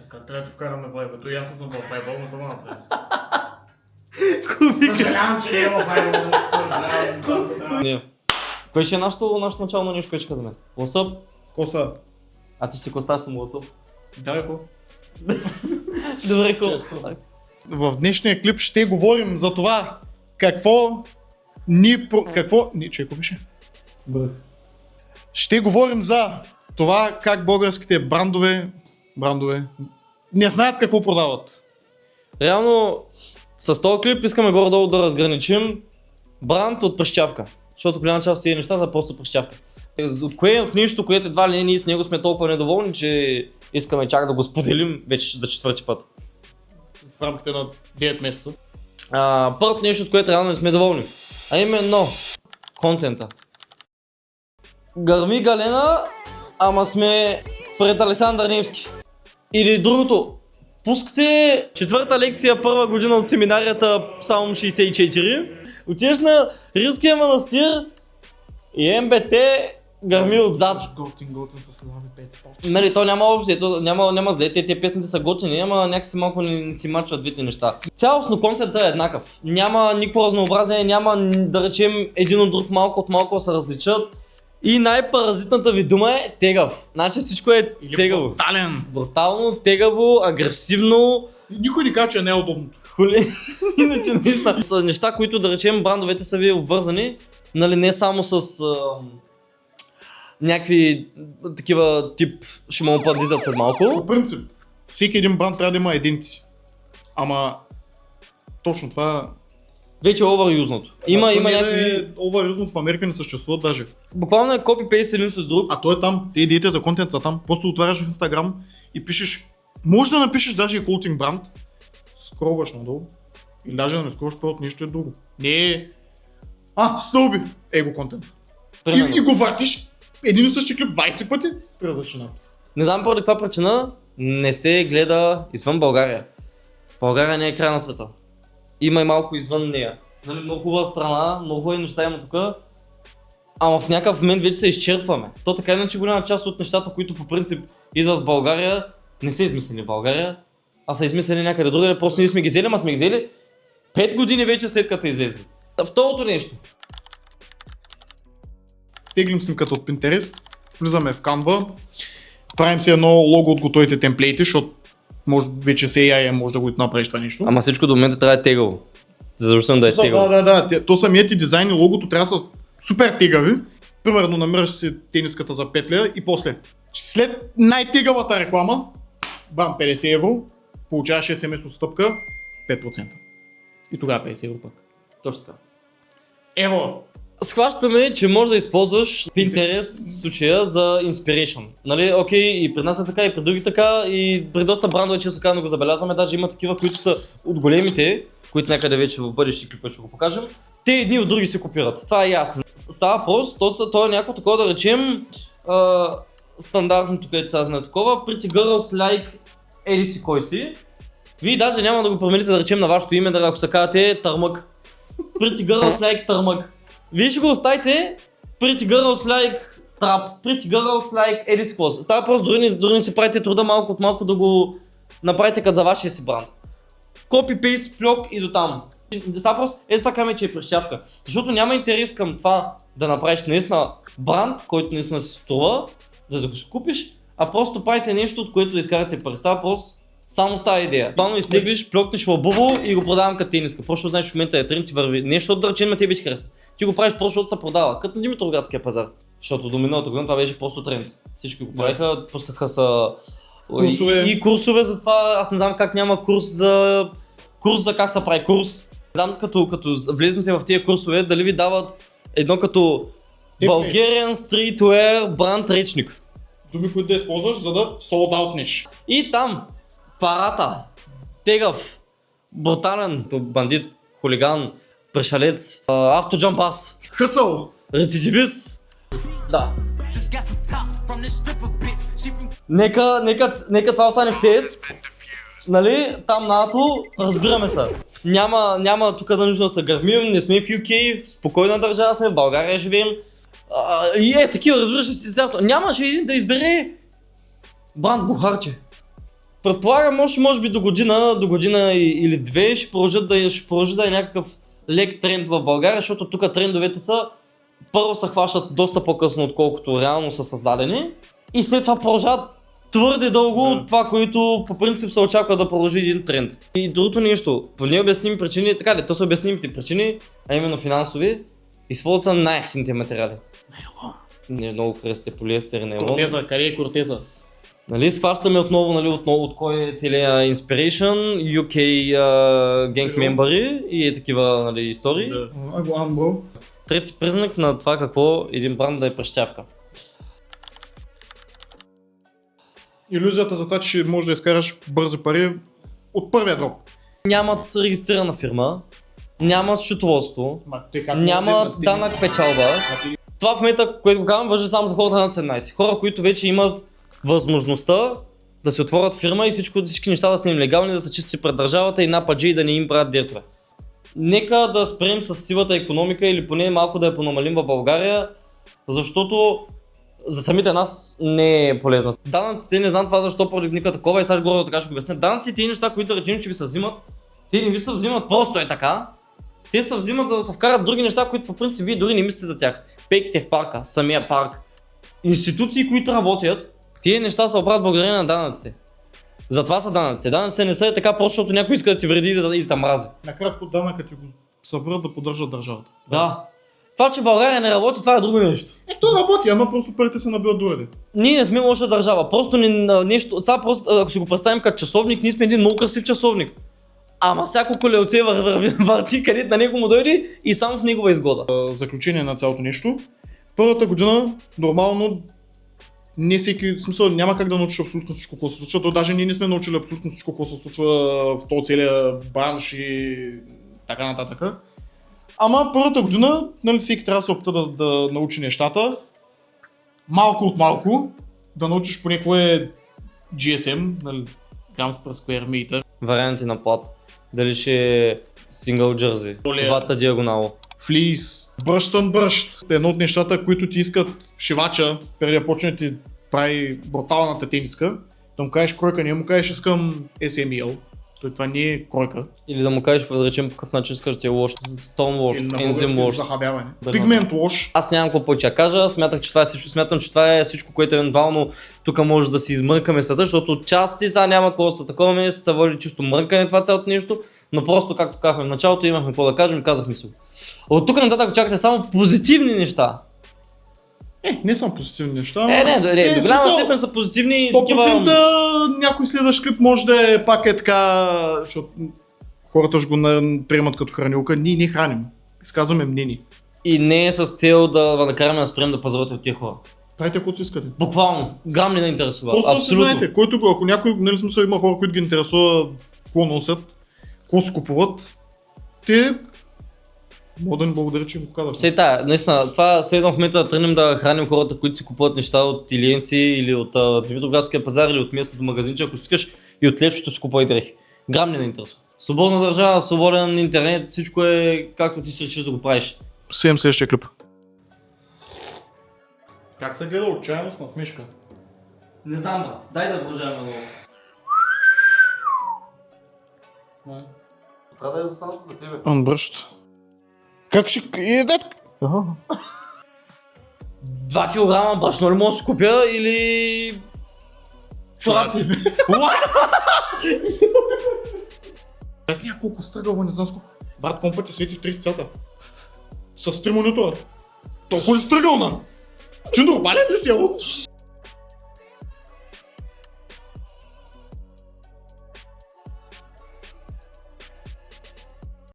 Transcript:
Как трябва да вкараме вайбето? И аз не съм в вайбъл, но това направи. Кубика. Съжалявам, че не е в вайбъл. Съжалявам. Не. Кое ще е нашето начало на нещо, което ще казваме? Лъсъп? Коса. А ти си коста, съм лъсъп. Да, ко. Добре, ко. В днешния клип ще говорим за това какво пише? Ще говорим за това как българските брандове не знаят какво продават. Реално, с този клип искаме горе-долу да разграничим бранд от прищявка. Защото голяма част от тези неща са просто прищявка. От кое от нищо, което едва ли ние с него сме толкова недоволни, че искаме чак да го споделим вече за четвърти път. В рамките на 9 месеца. Първото нещо, от което реално не сме доволни. А именно контента. Гърми Галена, ама сме пред Александър Невски. Или другото. Пускате четвърта лекция, първа година от семинарията Псалм 64. Отиваш на Рилския манастир и МБТ гърми отзад. Готин с лави 500. Нали, то няма общо, няма зле, те песните са готини, ама някакси малко не си мачват двете неща. Цялостно контентът е еднакъв. Няма никакво разнообразие, няма да речем един от друг малко от малко се различат. И най-паразитната ви дума е тегав. Значи всичко е тегаво. Брутален. Брутално, тегаво, агресивно. Никой не казва, че не е удобно. Хули. Иначе наистина. Са неща, които да речем брандовете са ви обвързани, нали, не само с някакви такива тип ще му подизат след малко. По принцип, всеки един бранд трябва да има идентити. Ама точно това... Вече е оверюзнато. Има някакви... Оверюзнато в Америка не съществуват даже. Буквално е копи-пейст един с друг. А той е там, те идеите за контент са там. Просто отваряш в Instagram и пишеш... Може да напишеш даже и култинг бранд, скролваш надолу или даже да не скролваш по нещо е друго. Не е... стълби! Его контент. И го въртиш един и същи клип 20 пъти с различен напис. Не знам поради каква причина не се гледа извън България. България не е край на света. Има и малко извън нея. Нали, много хубава страна, много хубави неща има тук. Ама в някакъв момент вече се изчерпваме. То така иначе голяма част от нещата, които по принцип идват в България, не са измислени в България, а са измислени някъде другаде. Просто ние сме ги взели, ама сме ги взели 5 години вече след като са излезли. Второто нещо. Теглим снимката от Pinterest, влизаме в Canva, правим си едно лого от готовите темплейти, защото може вече с AI може да го направиш това нещо. Ама всичко до момента трябва да е тегаво. Задължително да е тегаво. Да. То самият ти дизайн и логото трябва да са супер тегави. Примерно намираш си тениската за 5 лева и после след най-тегавата реклама, бам, 50 евро, получаваш SMS отстъпка 5%. И тогава 50 евро пък. Точно така. Ево! Схващаме, че можеш да използваш Pinterest в случая за inspiration. Нали, окей, и при нас е така, и при други така, и при доста брандове често казано го забелязваме, даже има такива, които са от големите, които някъде вече в бъдещи клипа ще го покажем. Те едни от други се копират, това е ясно. Става просто, то е някакво такова да речем, стандартното, където са на такова, Pretty Girls Like еди си кой си. Вие даже няма да го промените да речем на вашето име, да ако се казвате Търмък. Pretty Girls Like Търмък. Вие ще го оставите Pretty Girls Like Trap, Pretty Girls Like Eddie Squaws. Става просто дори не си правите труда малко от малко да го направите като за вашия си бранд. Copy-paste, плёк и до там. Става просто, това казваме, че е прищявка. Защото няма интерес към това да направиш наистина бранд, който наистина се струва, за да го си купиш, а просто правите нещо, от което да изкарате пари. Става просто само с тази идея. Бано изтеглиш, плёкнеш лабубо и го продавам като тениска. Просто знаеш в момента е тренд и върви. Нещо да речем на тебе ти хареса. Ти го правиш просто защото се продава, като на Димитровградския пазар. Защото до миналата година това беше просто тренд. Всички го правиха, пускаха са курсове. И курсове, затова аз не знам как няма курс за как се прави курс. Не знам като влезнете в тия курсове, дали ви дават едно като Bulgarian Streetwear бранд речник. Думи, които да използваш, за да sold-outнеш. И там парата, тегав, брутален, бандит, хулиган, пришалец, автоджампас, Хъсъл! рецидивист. Да. Нека това остане в CS. Нали, там на АТО, разбираме се. Няма тук да нужда да се гърмим, не сме в UK, в спокойна държава сме, в България живеем. И такива, разбираш ли си, нямаше един да избере бранд Бухарче. Предполагам, може би до година или две ще продължи да е някакъв лек тренд в България, защото тук трендовете са първо се хващат доста по-късно, отколкото реално са създадени и след това продължават твърде дълго от това, което по принцип се очаква да продължи един тренд. И другото нещо, по необясними причини, така ли, то са обяснимите причини, а именно финансови, използват са най-ефтините материали. Не много харесате полиестер и нейлон. Кортеза, къде е кортеза? Нали, схващаме отново от кой е целият Inspiration, UK gang member и такива, нали, истории. Да. Трети признак на това какво един бранд да е прищявка. Илюзията за това, че ще можеш да изкараш бързи пари от първия дроп. Нямат регистрирана фирма, нямат счетоводство, нямат данък печалба. Това в момента, което го казвам, важи само за хората над 17. Хора, които вече имат възможността да си отворят фирма и всички неща да са им легални, да са чисти пред държавата и нападжи и да не им правят директора. Нека да спрем с сивата икономика или поне малко да я понамалим в България, защото за самите нас не е полезна. Данъците, не знам това защо продигника такова и сега горе така ще го обясня. Данъците и неща, които да речем, че ви се взимат, те не ви се взимат просто е така. Те се взимат да се вкарат други неща, които по принцип вие дори не мислите за тях. Пейките в парка, самия парк, институции, които работят, тия неща се оправят благодарение на данъците. Затова са данъците. Данъците не са така просто, защото някой иска да ти вреди или да те мрази. Накратко данъкът ти го съберат да поддържат държавата. Да. Това, че България не работи, това е друго нещо. То работи, ама просто парите се набиват дореде. Ние не сме лоша държава. Просто нещо. Сега просто, ако си го представим като часовник, ние сме един много красив часовник. Ама всяко колелце върти където на него му дойде и само в негова изгода. Заключение на цялото нещо. Първата година нормално не всеки, в смисъл няма как да научиш абсолютно всичко, какво се случва. То даже ние не сме научили абсолютно всичко, какво се случва в този целия бранш и така нататък. Ама първата година, нали, всеки трябва да се опита да научи нещата. Малко от малко. Да научиш поне какво е GSM, нали, Grams per Square Meter. Варианти на плат. Дали ще е сингъл джерзи, вата диагонало. Флис, бръщан бръщ. Едно от нещата, които ти искат шивача, преди да почне ти прави бруталната тениска, да му кажеш кройка, не му кажеш искам SML. Това не е кройка. Или да му кажеш, да речем, по какъв начин искаш да ти е лош. Stone wash, enzyme wash. Захабяване. Пигмент лош. Аз нямам какво повече да кажа, смятам, че това е всичко, което евентуално тук може да си измъркаме света, защото отчасти сега няма какво да се таковаме, се води чисто мъркане това цялото нещо, но просто както казахме в началото имахме какво да кажем, казахме си. От тук нататък очаквате само позитивни неща. Не само позитивни неща. До голяма степен са позитивни и 100% някой следващ клип може да е пак е така, защото хората ще го приемат като хранилка. Ние не храним. Изказваме мнение. И не е с цел да накараме да спрем да пазарувате от тия хора. Правите каквото си искате. Буквално. Грам не да интересува. Просто си знаете, ако някой, нали смисъл, има хора, които ги интересува какво носят, какво си купуват, те мога да ни благодаря, че го казах. Наистина, това следно в момента да тръгнем да храним хората, които си купуват неща от Илиенци или от Димитроградския пазар или от местното магазинче, ако си искаш и от Левчето си купувай дрехи. Грам не интересува. Свободна държава, свободен интернет, всичко е както ти си решиш да го правиш. Съвсем следващия клип. Как се гледа отчаяност на смешка? Не знам, брат. Дай да продължаваме много. Трябва да я застанат за тебе. Анбръщ. Как ще... 2 кг брашно ли мога да си купя или... чорапи? Аз няколко стръгава, не знам сколько. Брат, помпът ти свети в 30 цвята. С 3 монитора. Толкова ли стръгълна? Че нормален ли си?